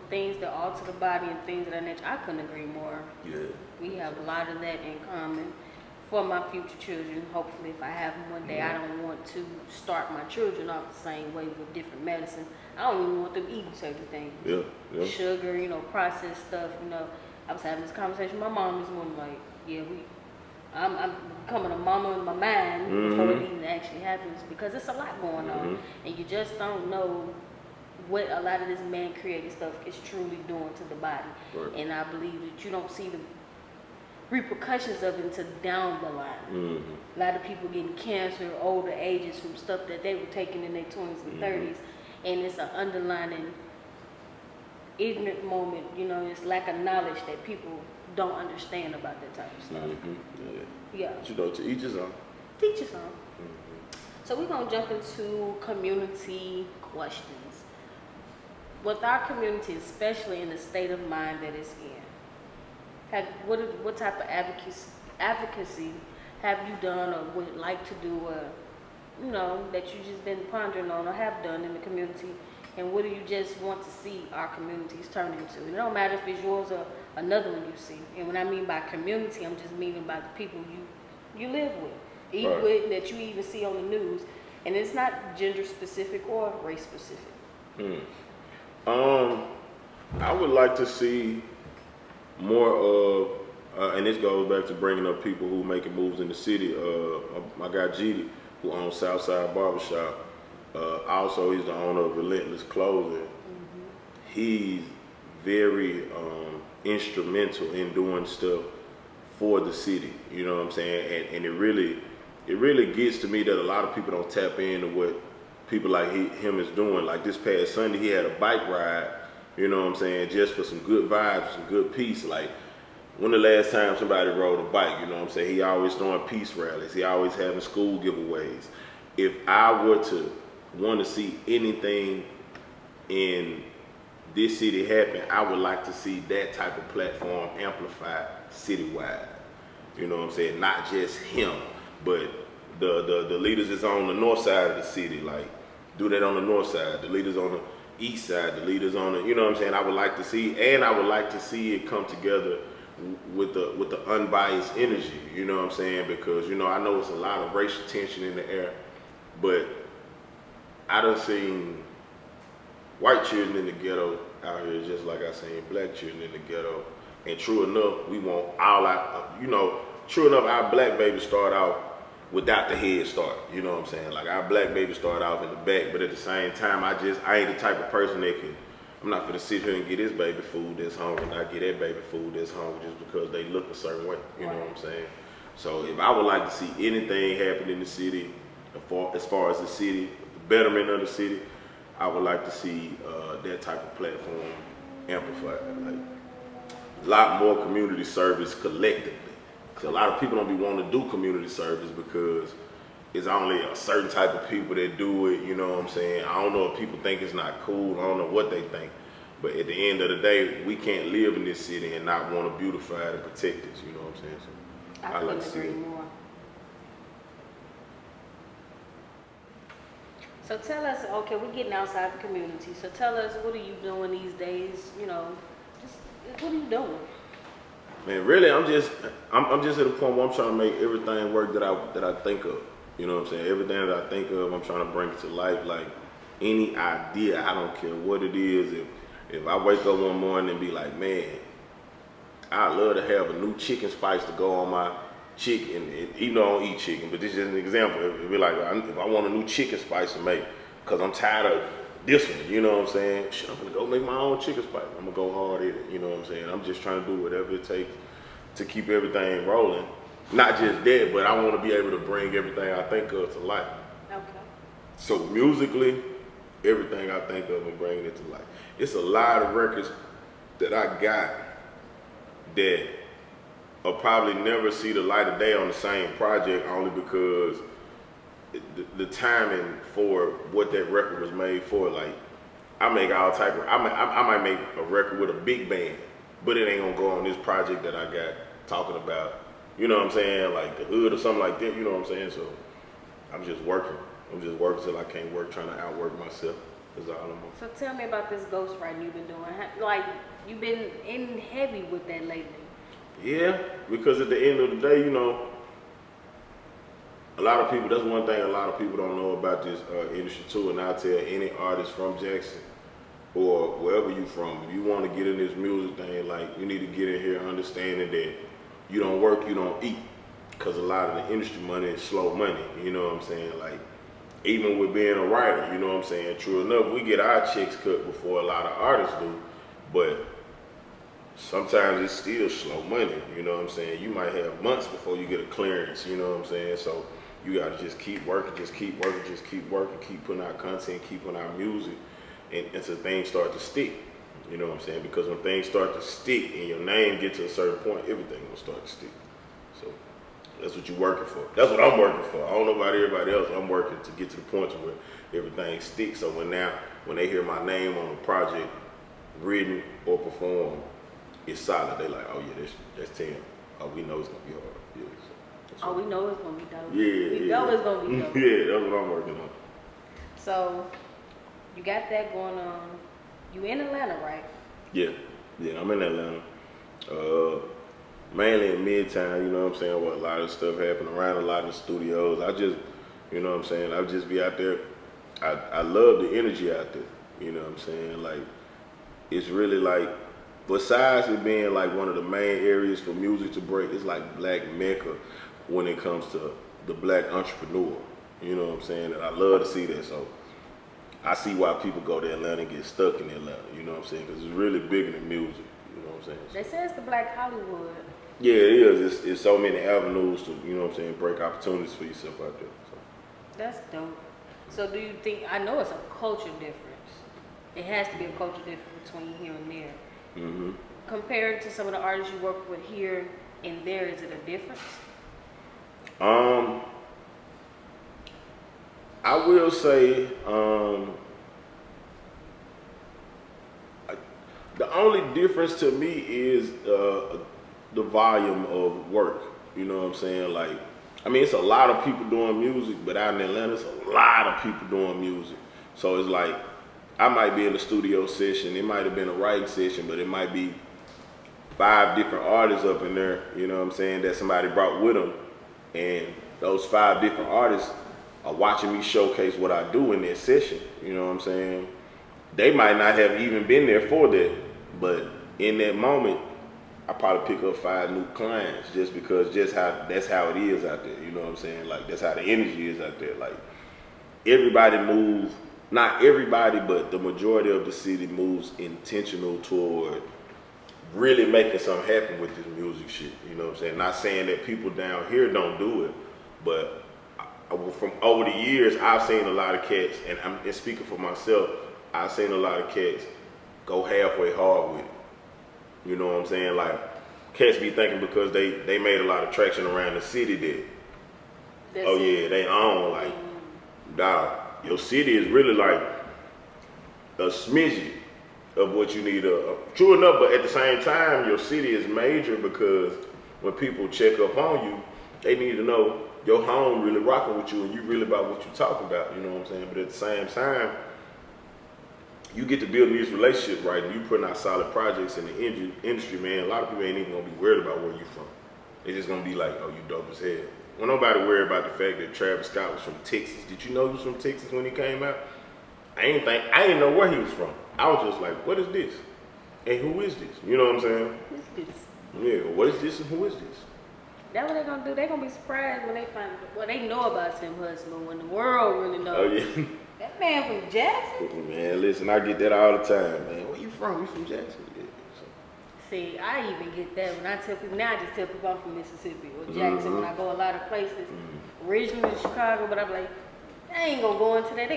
Things that alter the body and things of that nature. I couldn't agree more. Yeah. We have a lot of that in common. For my future children, hopefully if I have them one day, I don't want to start my children off the same way with different medicine. I don't even want them eating certain things. Yeah. Sugar, processed stuff, I was having this conversation with my mom this morning, like, yeah, I'm becoming a mama in my mind before it even actually happens, because it's a lot going on, and you just don't know what a lot of this man-created stuff is truly doing to the body. Right. And I believe that you don't see the repercussions of it until down the line. A lot of people getting cancer at older ages from stuff that they were taking in their 20s and 30s, and it's an underlying ignorant moment, it's lack of knowledge that people don't understand about that type of stuff. Yeah. But to each his own. Teach us on. So we're going to jump into community questions. With our community, especially in the state of mind that it's in, What type of advocacy have you done or would like to do, or that you just been pondering on or have done in the community, and what do you just want to see our communities turn into? It don't matter if it's yours or another one you see. And when I mean by community, I'm just meaning by the people you live with, eat Right. with, that you even see on the news, and it's not gender specific or race specific. I would like to see more of, and this goes back to bringing up people who making moves in the city. My guy GD, who owns Southside Barbershop, also he's the owner of Relentless Clothing. He's very instrumental in doing stuff for the city. You know what I'm saying? And it really gets to me that a lot of people don't tap into what people like him is doing. Like this past Sunday, he had a bike ride. You know what I'm saying? Just for some good vibes, some good peace. Like, when the last time somebody rode a bike, you know what I'm saying? He always throwing peace rallies. He always having school giveaways. If I were to want to see anything in this city happen, I would like to see that type of platform amplified citywide. You know what I'm saying? Not just him, but the leaders that's on the north side of the city, like, do that on the north side. The leaders on the east side, the leaders on the, you know what I'm saying? I would like to see, and I would like to see it come together with the unbiased energy, you know what I'm saying? Because, I know it's a lot of racial tension in the air, but I done seen white children in the ghetto out here just like I seen black children in the ghetto. And true enough, we want all our, true enough, our black babies start out without the head start, you know what I'm saying? Like, our black babies start off in the back, but at the same time, I ain't the type of person that I'm not gonna sit here and get this baby food that's hungry and not get that baby food that's hungry just because they look a certain way, you know what I'm saying? So if I would like to see anything happen in the city, as far as the city, the betterment of the city, I would like to see that type of platform amplified. Like, a lot more community service collectively. Cause a lot of people don't be wanting to do community service because it's only a certain type of people that do it, you know what I'm saying? I don't know if people think it's not cool, I don't know what they think. But at the end of the day, we can't live in this city and not want to beautify it and protect it, you know what I'm saying? So I couldn't agree more. So tell us, okay, we're getting outside the community. So tell us, what are you doing these days? Just what are you doing? Man, really, I'm just at a point where I'm trying to make everything work that I think of. You know what I'm saying? Everything that I think of, I'm trying to bring it to life. Like, any idea, I don't care what it is. If I wake up one morning and be like, man, I'd love to have a new chicken spice to go on my chicken. Even though I don't eat chicken, but this is just an example. It'd be like, if I want a new chicken spice to make, because I'm tired of this one, you know what I'm saying? I'm gonna go make my own chicken spice. I'm gonna go hard at it, you know what I'm saying? I'm just trying to do whatever it takes to keep everything rolling. Not just that, but I want to be able to bring everything I think of to life. Okay. So musically, everything I think of and bringing it to life. It's a lot of records that I got that will probably never see the light of day on the same project, only because the timing for what that record was made for. Like, I make all type of, I might make a record with a big band, but it ain't gonna go on this project that I got talking about, you know what I'm saying, like the hood or something like that, you know what I'm saying? So I'm just working till I can't work, trying to outwork myself. That's all I'm on. So tell me about this ghostwriting you've been doing. Like, you've been in heavy with that lately. Yeah, because at the end of the day, a lot of people, that's one thing a lot of people don't know about this industry too, and I'll tell any artist from Jackson or wherever you from, if you want to get in this music thing, like, you need to get in here understanding that you don't work, you don't eat, because a lot of the industry money is slow money, you know what I'm saying? Like, even with being a writer, you know what I'm saying? True enough, we get our checks cut before a lot of artists do, but sometimes it's still slow money, you know what I'm saying? You might have months before you get a clearance, you know what I'm saying? So you gotta just keep working, keep putting out content, keep putting out music, and until things start to stick, you know what I'm saying? Because when things start to stick and your name gets to a certain point, everything will start to stick. So that's what you're working for. That's what I'm working for. I don't know about everybody else. I'm working to get to the point where everything sticks. So when they hear my name on a project, written or performed, it's solid. They like, oh yeah, that's 10. Oh, we know it's gonna be hard. Yeah. Oh, we know it's gonna be dope. Yeah, we know it's gonna be dope. Yeah, that's what I'm working on. So, you got that going on. You in Atlanta, right? Yeah, I'm in Atlanta. Mainly in Midtown, you know what I'm saying, where a lot of stuff happen around a lot of studios. I just, you know what I'm saying, I just be out there. I love the energy out there, you know what I'm saying? Like, it's really like, besides it being like one of the main areas for music to break, it's like Black Mecca when it comes to the Black entrepreneur, you know what I'm saying? And I love to see that, so I see why people go to Atlanta and get stuck in Atlanta, you know what I'm saying? Because it's really bigger than music, you know what I'm saying? They say it's the Black Hollywood. Yeah, it is. It's so many avenues to, you know what I'm saying, break opportunities for yourself out there. So. That's dope. So do you think, I know it's a culture difference. It has to be a culture difference between here and there. Mm-hmm. Compared to some of the artists you work with here and there, is it a difference? I will say, the only difference to me is the volume of work. You know what I'm saying? Like, I mean, it's a lot of people doing music, but out in Atlanta, it's a lot of people doing music. So it's like, I might be in a studio session, it might have been a writing session, but it might be 5 different artists up in there, you know what I'm saying, that somebody brought with them. And those 5 different artists are watching me showcase what I do in their session, you know what I'm saying? They might not have even been there for that, but in that moment, I probably pick up 5 new clients just because that's how it is out there, you know what I'm saying? Like, that's how the energy is out there. Like, everybody moves, not everybody, but the majority of the city moves intentional toward really making something happen with this music shit, you know what I'm saying? Not saying that people down here don't do it, but from over the years, I've seen a lot of cats, and I'm speaking for myself, I've seen a lot of cats go halfway hard with it. You know what I'm saying? Like, cats be thinking because they made a lot of traction around the city that, oh yeah, they own, like, dog, your city is really like a smidget of what you need. True enough, but at the same time, your city is major because when people check up on you, they need to know your home really rocking with you and you really about what you talking about, you know what I'm saying? But at the same time, you get to building these relationships right and you putting out solid projects in the industry, man. A lot of people ain't even gonna be worried about where you from. They just gonna be like, oh, you dope as hell. Well, nobody worry about the fact that Travis Scott was from Texas. Did you know he was from Texas when he came out? I didn't know where he was from. I was just like, what is this? And who is this? You know what I'm saying? Who's this? Yeah, what is this and who is this? That's what they're gonna do. They're gonna be surprised when they find, well, they know about Tim Hudson, but when the world really knows. Oh yeah. That man from Jackson? Man, listen, I get that all the time, man. Where you from? You from Jackson? Yeah. So. See, I even get that when I tell people, now I just tell people I'm from Mississippi or Jackson when I go a lot of places. Originally Chicago, but I'm like, I ain't gonna go into that.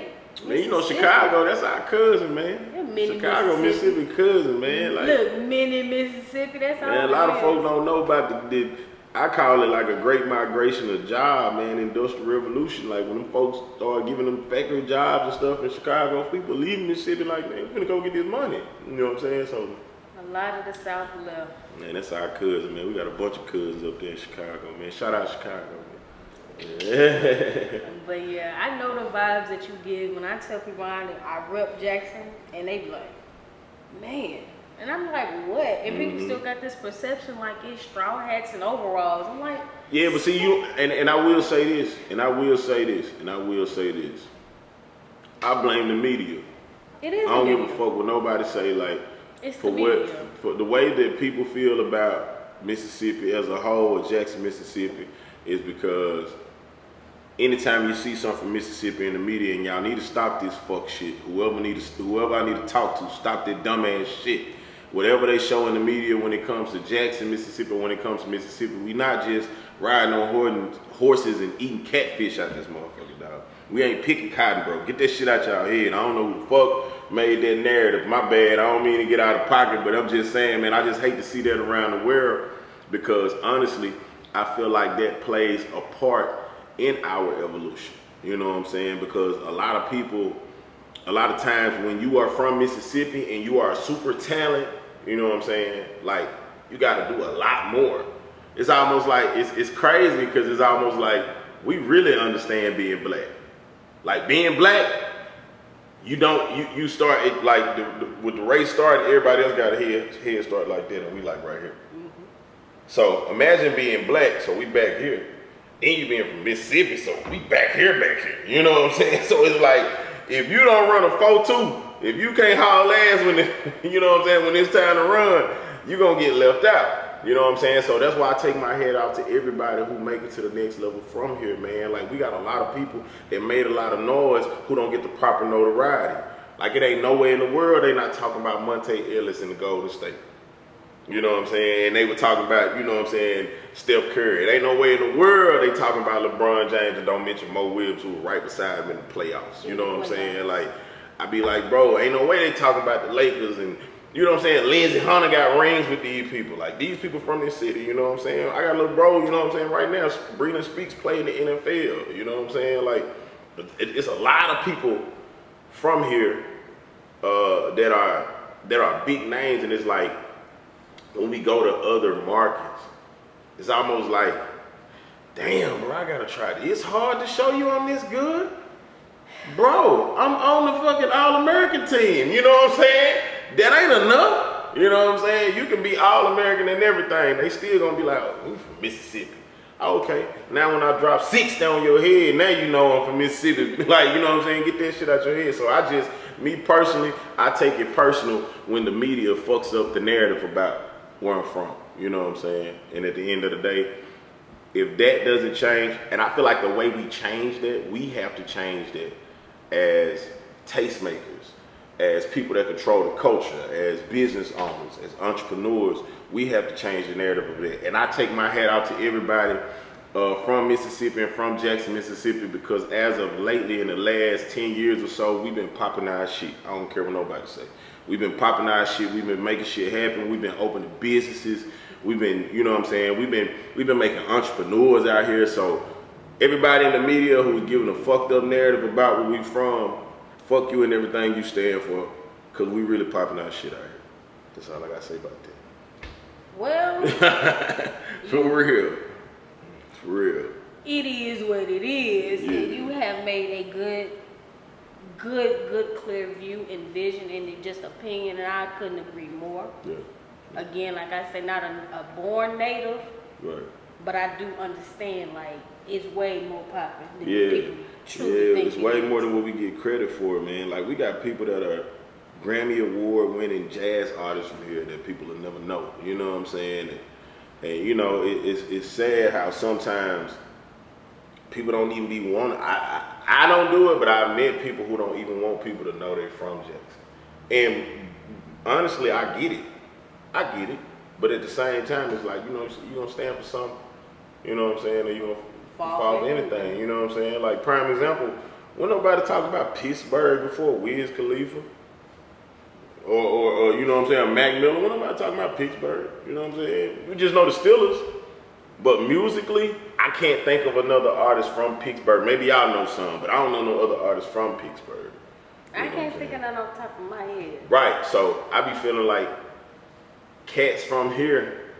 Man, you know Chicago, that's our cousin, man. Chicago, Mississippi cousin, man. Like, look, mini Mississippi, that's all. Man, a lot of folks don't know about the I call it like a great migration of job, man, industrial revolution. Like when them folks started giving them factory jobs and stuff in Chicago, people leaving the city like, man, we're gonna go get this money. You know what I'm saying? So a lot of the South left. Man, that's our cousin, man. We got a bunch of cousins up there in Chicago, man. Shout out Chicago, man. Yeah. But yeah, I know the vibes that you give when I tell people I rep Jackson, and they be like, man. And I'm like, what? And people still got this perception like it's straw hats and overalls. I'm like, yeah, but see, you, and I will say this, and I will say this, and I will say this. I blame the media. It is. I don't give a fuck what nobody say. Like, it's for the media. For the way that people feel about Mississippi as a whole, or Jackson, Mississippi, is because anytime you see something from Mississippi in the media, and y'all need to stop this fuck shit. Whoever I need to talk to, stop that dumbass shit. Whatever they show in the media when it comes to Jackson, Mississippi, when it comes to Mississippi, we not just riding on horses and eating catfish out this motherfucker, dog. We ain't picking cotton, bro. Get that shit out y'all head. I don't know who the fuck made that narrative. My bad. I don't mean to get out of pocket, but I'm just saying, man, I just hate to see that around the world because honestly, I feel like that plays a part in our evolution. You know what I'm saying? Because a lot of times when you are from Mississippi and you are a super talent, You know what I'm saying? Like, you got to do a lot more. It's almost like, it's crazy because it's almost like we really understand being black. Like, being black, you start, it like, with the race started, everybody else got a head start like that, and we like right here. So imagine being black, so we back here. And you being from Mississippi, so we back here. You know what I'm saying? So it's like, if you don't run a 4-2, if you can't haul ass when you know what I'm saying, when it's time to run, you're gonna get left out. You know what I'm saying? So that's why I take my head out to everybody who make it to the next level from here, man. Like, we got a lot of people that made a lot of noise who don't get the proper notoriety. Like, it ain't no way in the world they not talking about Monte Ellis in the Golden State. You know what I'm saying? And they were talking about, you know what I'm saying, Steph Curry. It ain't no way in the world they talking about LeBron James and don't mention Mo Williams, who was right beside him in the playoffs. You know what I'm saying? Like, I be like, bro, ain't no way they talking about the Lakers and, you know what I'm saying, Lindsey Hunter got rings with these people. Like, these people from this city, you know what I'm saying? I got a little bro, you know what I'm saying, right now, Breeden Speaks play in the NFL. You know what I'm saying? Like, it's a lot of people from here that are big names, and it's like, when we go to other markets, it's almost like, damn, bro, I gotta try this. It's hard to show you I'm this good. Bro, I'm on the fucking All-American team. You know what I'm saying? That ain't enough. You know what I'm saying? You can be All-American and everything. They still gonna be like, oh, we from Mississippi. Okay, now when I drop 60 on your head, now you know I'm from Mississippi. Like, you know what I'm saying? Get that shit out your head. So me personally, I take it personal when the media fucks up the narrative about where I'm from, you know what I'm saying? And at the end of the day, if that doesn't change, and I feel like the way we change that, we have to change that as tastemakers, as people that control the culture, as business owners, as entrepreneurs. We have to change the narrative of that. And I take my hat out to everybody from Mississippi and from Jackson, Mississippi, because as of lately, in the last 10 years or so, we've been popping our shit. I don't care what nobody say. We've been popping our shit. We've been making shit happen. We've been opening businesses. We've been, you know what I'm saying? We've been making entrepreneurs out here. So everybody in the media who's giving a fucked up narrative about where we from, fuck you and everything you stand for, because we really popping our shit out here. That's all I gotta say about that. Well, for real. For real. It is what it is, yeah. And you have made a good, clear view and vision and just opinion, and I couldn't agree more. Yeah. Again, like I said, not a born native, right? But I do understand, like, it's way more popular than people truly think. It's way more than what we get credit for, man. Like, we got people that are Grammy Award winning jazz artists from here that people will never know. You know what I'm saying? And you know, it's sad how sometimes people don't even be wanting. I don't do it, but I've met people who don't even want people to know they're from Jackson. And honestly, I get it. But at the same time, it's like, you know, you gonna stand for something. You know what I'm saying? Or you gonna fall for anything. You know what I'm saying? Like, prime example, when nobody talk about Pittsburgh before Wiz Khalifa, or you know what I'm saying, Mac Miller. When nobody talking about Pittsburgh, you know what I'm saying? We just know the Steelers. But musically, I can't think of another artist from Pittsburgh. Maybe y'all know some, but I don't know no other artists from Pittsburgh. I can't think of none off the top of my head. Right, so I be feeling like cats from here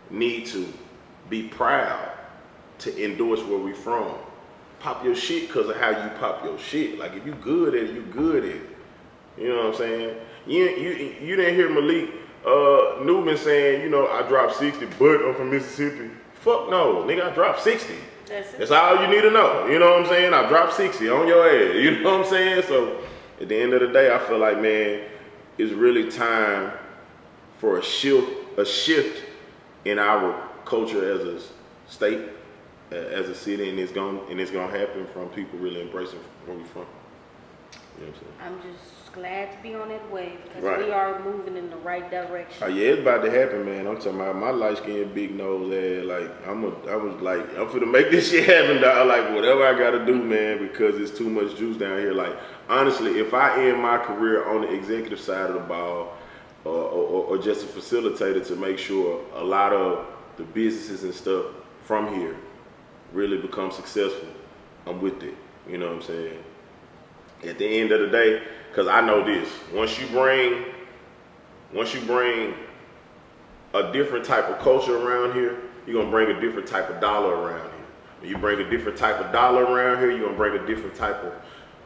need to be proud to endorse where we from. Pop your shit because of how you pop your shit. Like, if you good at it, you good at it. You know what I'm saying? You didn't hear Malik Newman saying, you know, I dropped 60, but I'm from Mississippi. Fuck no, nigga, I dropped 60. That's all you need to know. You know what I'm saying? I dropped 60 on your ass. You know what I'm saying? So at the end of the day, I feel like, man, it's really time for a shift in our culture as a state, as a city, and it's gonna happen from people really embracing where we from. You know what I'm saying? I'm just glad to be on that wave because we are moving in the right direction. Oh yeah, it's about to happen, man. I'm talking about my light skinned big nose ass. Like I'm finna make this shit happen, dog. Like whatever I gotta do, man, because it's too much juice down here. Like honestly, if I end my career on the executive side of the ball, or just a facilitator to make sure a lot of the businesses and stuff from here really become successful, I'm with it. You know what I'm saying? At the end of the day, because I know this, once you bring Once you bring a different type of culture around here, you're gonna bring a different type of dollar around here. When you bring a different type of dollar around here, you're gonna bring a different type of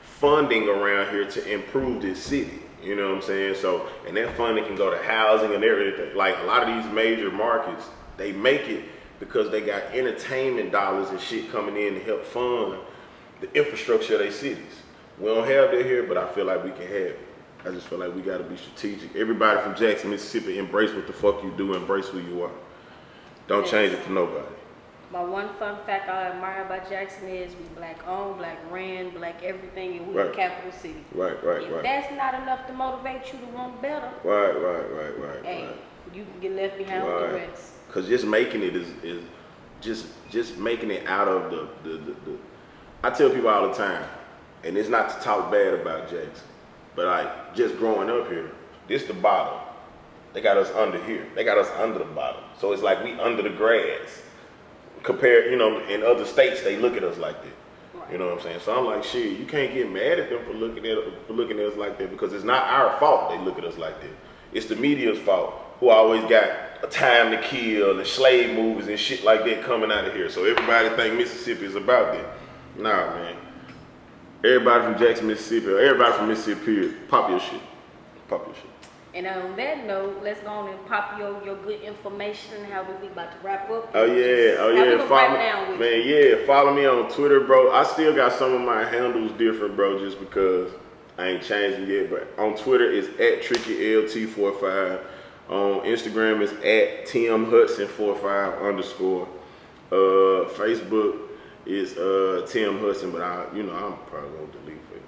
funding around here to improve this city. You know what I'm saying? So, and that funding can go to housing and everything. Like a lot of these major markets, they make it because they got entertainment dollars and shit coming in to help fund the infrastructure of their cities. We don't have that here, but I feel like we can have it. I just feel like we gotta be strategic. Everybody from Jackson, Mississippi, embrace what the fuck you do, embrace who you are. Don't change it for nobody. My one fun fact I admire about Jackson is we black owned, black ran, black everything, and we the capital city. Right. If that's not enough to motivate you to want better, Right. hey, you can get left behind with the rest. Cause just making it is just making it out of the I tell people all the time, and it's not to talk bad about Jackson, but like just growing up here, this the bottom. They got us under here. They got us under the bottom. So it's like we under the grass. Compared, you know, in other states, they look at us like that. Right. You know what I'm saying? So I'm like, shit, you can't get mad at them for looking at us like that, because it's not our fault they look at us like that. It's the media's fault, who always got a time to kill and slave movies and shit like that coming out of here. So everybody think Mississippi is about that. Nah, man. Everybody from Jackson, Mississippi, or everybody from Mississippi, period, pop your shit. Pop your shit. And on that note, let's go on and pop your good information. How we about to wrap up? Oh yeah. Follow me on Twitter, bro. I still got some of my handles different, bro, just because I ain't changed them yet. But on Twitter it's @TrickyLT45. On Instagram it's @TimHudson45_. Facebook is Tim Hudson, but I'm probably gonna delete Facebook.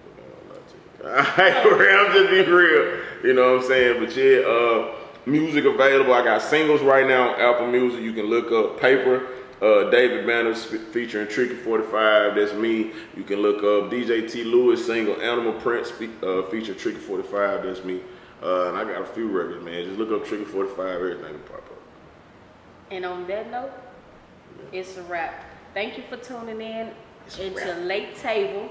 I'm just be real, you know what I'm saying? But yeah, music available. I got singles right now on Apple Music. You can look up Paper, David Banner featuring Tricky 45. That's me. You can look up DJ T. Lewis single Animal Prince featuring Tricky 45. That's me. And I got a few records, man. Just look up Tricky 45. Everything will pop up. And on that note, it's a wrap. Thank you for tuning in into Late Table.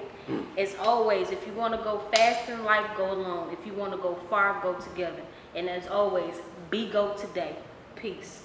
As always, if you want to go fast in life, go alone. If you want to go far, go together. And as always, be GOAT today. Peace.